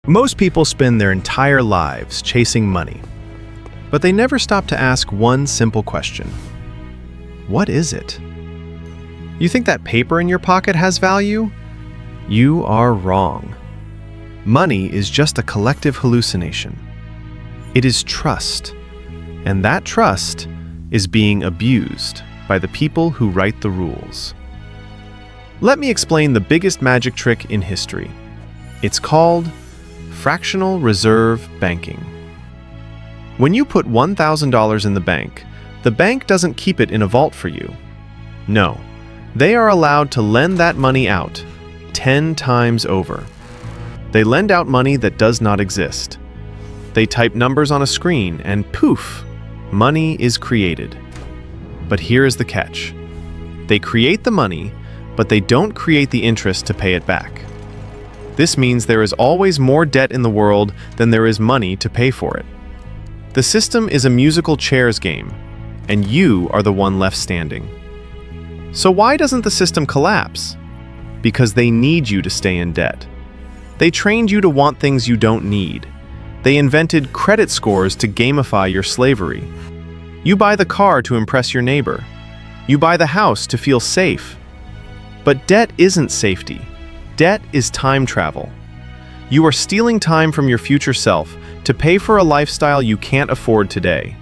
Most people spend their entire lives chasing money, but they never stop to ask one simple question. What is it? You think that paper in your pocket has value? You are wrong. Money is just a collective hallucination. It is trust, and that trust is being abused by the people who write the rules. Let me explain the biggest magic trick in history. It's called Fractional Reserve Banking. When you put $1,000 in the bank doesn't keep it in a vault for you. No, they are allowed to lend that money out 10 times over. They lend out money that does not exist. They type numbers on a screen and poof, money is created. But here is the catch. They create the money, but they don't create the interest to pay it back. This means there is always more debt in the world than there is money to pay for it. The system is a musical chairs game, and you are the one left standing. So why doesn't the system collapse? Because they need you to stay in debt. They trained you to want things you don't need. They invented credit scores to gamify your slavery. You buy the car to impress your neighbor. You buy the house to feel safe. But debt isn't safety. Debt is time travel. You are stealing time from your future self to pay for a lifestyle you can't afford today.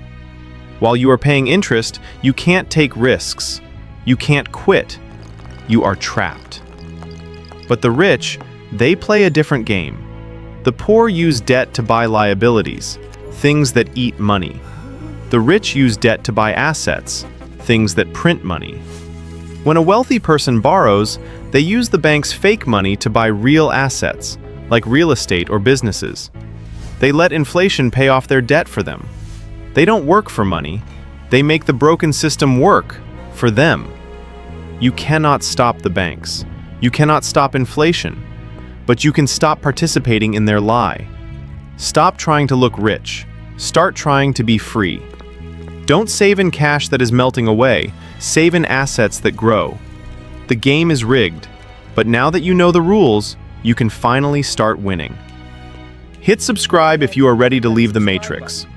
While you are paying interest, you can't take risks. You can't quit. You are trapped. But the rich, they play a different game. The poor use debt to buy liabilities, things that eat money. The rich use debt to buy assets, things that print money. When a wealthy person borrows, they use the bank's fake money to buy real assets, like real estate or businesses. They let inflation pay off their debt for them. They don't work for money. They make the broken system work for them. You cannot stop the banks. You cannot stop inflation. But you can stop participating in their lie. Stop trying to look rich. Start trying to be free. Don't save in cash that is melting away. Save in assets that grow. The game is rigged, but now that you know the rules, you can finally start winning. Hit subscribe if you are ready to leave the matrix.